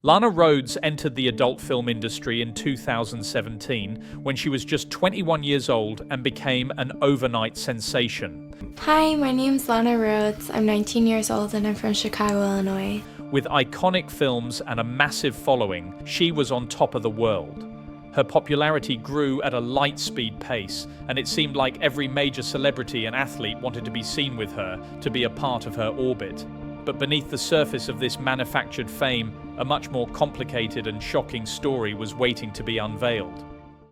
Lana Rhoades entered the adult film industry in 2017 when she was just 21 years old and became an overnight sensation. Hi, my name's Lana Rhoades. I'm 19 years old and I'm from Chicago, Illinois. With iconic films and a massive following, she was on top of the world. Her popularity grew at a light-speed pace, and it seemed like every major celebrity and athlete wanted to be seen with her, to be a part of her orbit. But beneath the surface of this manufactured fame, a much more complicated and shocking story was waiting to be unveiled.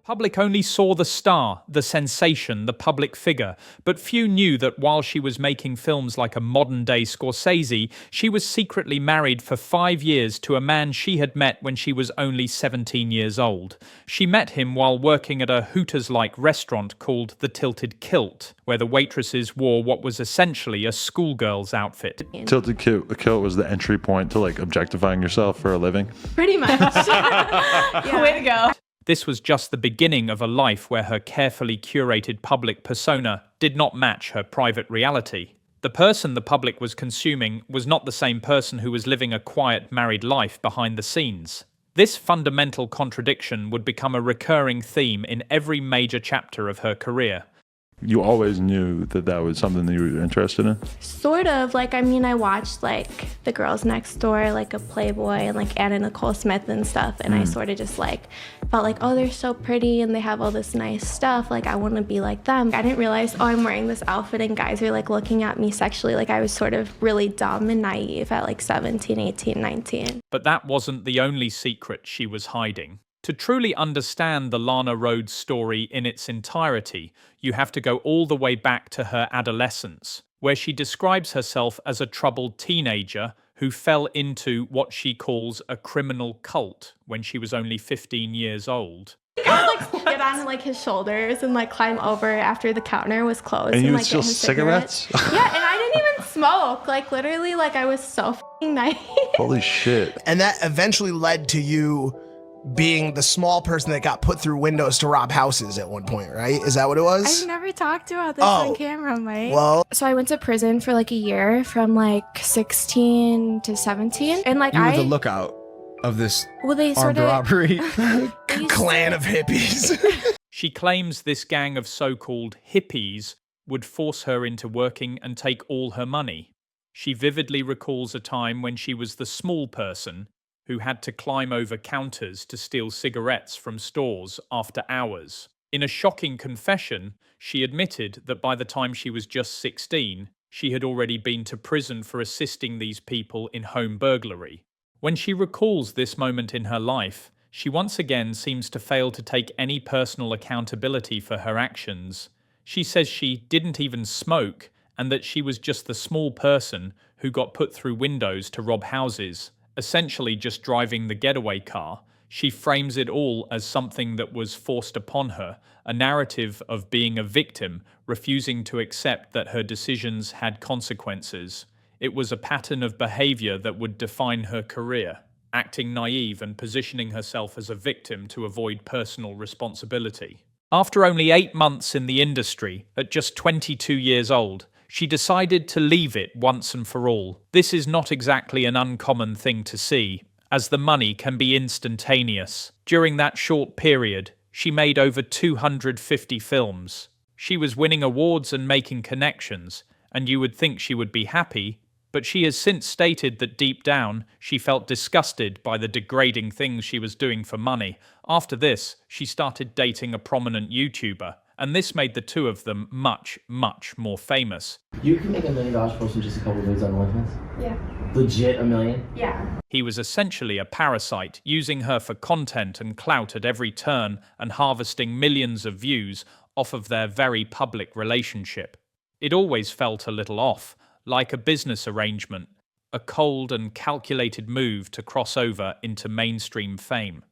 Public only saw the star, the sensation, the public figure, but few knew that while she was making films like a modern-day Scorsese, she was secretly married for 5 years to a man she had met when she was only 17 years old. She met him while working at a Hooters-like restaurant called The Tilted Kilt, where the waitresses wore what was essentially a schoolgirl's outfit. Tilted Kilt was the entry point to like objectifying yourself for a living? Pretty much. Yeah. Way to go. This was just the beginning of a life where her carefully curated public persona did not match her private reality. The person the public was consuming was not the same person who was living a quiet married life behind the scenes. This fundamental contradiction would become a recurring theme in every major chapter of her career. You always knew that that was something that you were interested in? Sort of. I watched The Girls Next Door, a Playboy, and Anna Nicole Smith and stuff. And I sort of just felt oh, they're so pretty and they have all this nice stuff. I want to be like them. I didn't realize, oh, I'm wearing this outfit and guys are looking at me sexually. I was sort of really dumb and naive at 17, 18, 19. But that wasn't the only secret she was hiding. To truly understand the Lana Rhoades story in its entirety, you have to go all the way back to her adolescence, where she describes herself as a troubled teenager who fell into what she calls a criminal cult when she was only 15 years old. I would get on his shoulders and climb over after the counter was closed. And you would get steal his cigarettes? Yeah, and I didn't even smoke. Literally, I was so f***ing naive. Holy shit. And that eventually led to you being the small person that got put through windows to rob houses at one point, right? Is that what it was? I've never talked about this on camera, Mike. Well, so I went to prison for a year from 16 to 17. And you were the lookout of this they armed robbery. clan of hippies. She claims this gang of so-called hippies would force her into working and take all her money. She vividly recalls a time when she was the small person who had to climb over counters to steal cigarettes from stores after hours. In a shocking confession, she admitted that by the time she was just 16, she had already been to prison for assisting these people in home burglary. When she recalls this moment in her life, she once again seems to fail to take any personal accountability for her actions. She says she didn't even smoke and that she was just the small person who got put through windows to rob houses. Essentially just driving the getaway car. She frames it all as something that was forced upon her, a narrative of being a victim, refusing to accept that her decisions had consequences. It was a pattern of behavior that would define her career, acting naive and positioning herself as a victim to avoid personal responsibility. After only 8 months in the industry, at just 22 years old, she decided to leave it once and for all. This is not exactly an uncommon thing to see, as the money can be instantaneous. During that short period, she made over 250 films. She was winning awards and making connections, and you would think she would be happy, but she has since stated that deep down, she felt disgusted by the degrading things she was doing for money. After this, she started dating a prominent YouTuber, and this made the two of them much, much more famous. You can make $1 million posting just a couple of videos on OnlyFans? Yeah. Legit $1 million? Yeah. He was essentially a parasite, using her for content and clout at every turn and harvesting millions of views off of their very public relationship. It always felt a little off, like a business arrangement, a cold and calculated move to cross over into mainstream fame.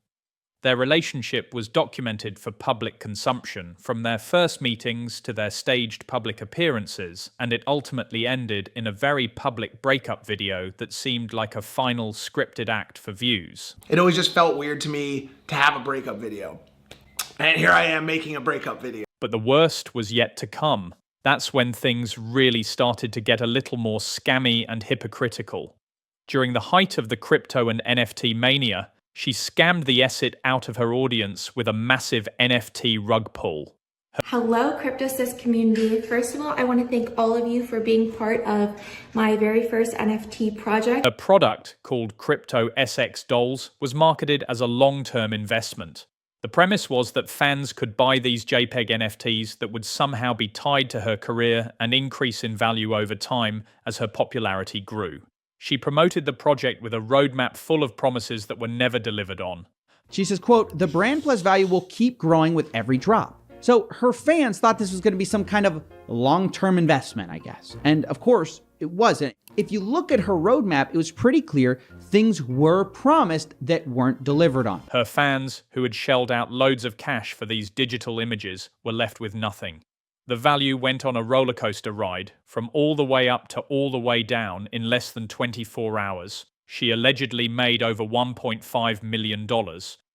Their relationship was documented for public consumption, from their first meetings to their staged public appearances, and it ultimately ended in a very public breakup video that seemed like a final scripted act for views. It always just felt weird to me to have a breakup video. And here I am making a breakup video. But the worst was yet to come. That's when things really started to get a little more scammy and hypocritical. During the height of the crypto and NFT mania, she scammed the exit out of her audience with a massive NFT rug pull. Hello, CryptoSys community. First of all, I want to thank all of you for being part of my very first NFT project. A product called Crypto SX Dolls was marketed as a long-term investment. The premise was that fans could buy these JPEG NFTs that would somehow be tied to her career and increase in value over time as her popularity grew. She promoted the project with a roadmap full of promises that were never delivered on. She says, quote, "The brand plus value will keep growing with every drop." So her fans thought this was going to be some kind of long-term investment, I guess. And of course, it wasn't. If you look at her roadmap, it was pretty clear things were promised that weren't delivered on. Her fans, who had shelled out loads of cash for these digital images, were left with nothing. The value went on a roller coaster ride, from all the way up to all the way down in less than 24 hours. She allegedly made over $1.5 million,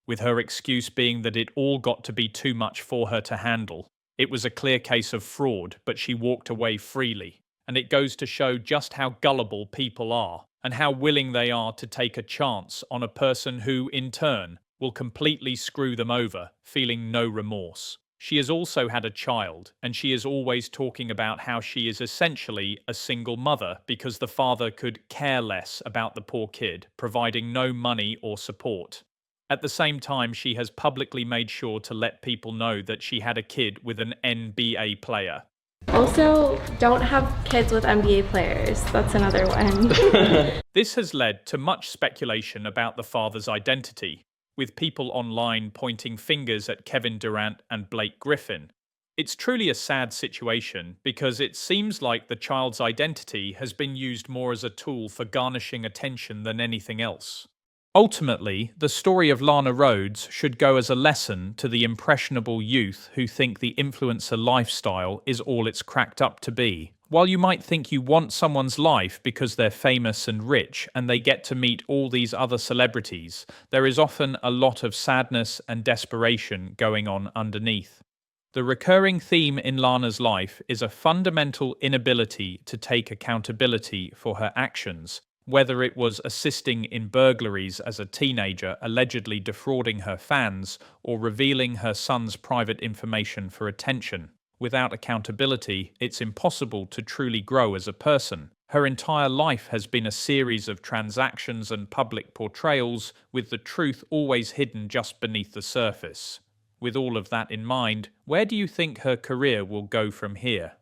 with her excuse being that it all got to be too much for her to handle. It was a clear case of fraud, but she walked away freely. And it goes to show just how gullible people are, and how willing they are to take a chance on a person who, in turn, will completely screw them over, feeling no remorse. She has also had a child, and she is always talking about how she is essentially a single mother because the father could care less about the poor kid, providing no money or support. At the same time, she has publicly made sure to let people know that she had a kid with an NBA player. Also, don't have kids with NBA players. That's another one. This has led to much speculation about the father's identity, with people online pointing fingers at Kevin Durant and Blake Griffin. It's truly a sad situation because it seems like the child's identity has been used more as a tool for garnishing attention than anything else. Ultimately, the story of Lana Rhoades should go as a lesson to the impressionable youth who think the influencer lifestyle is all it's cracked up to be. While you might think you want someone's life because they're famous and rich and they get to meet all these other celebrities, there is often a lot of sadness and desperation going on underneath. The recurring theme in Lana's life is a fundamental inability to take accountability for her actions, whether it was assisting in burglaries as a teenager, allegedly defrauding her fans, or revealing her son's private information for attention. Without accountability, it's impossible to truly grow as a person. Her entire life has been a series of transactions and public portrayals, with the truth always hidden just beneath the surface. With all of that in mind, where do you think her career will go from here?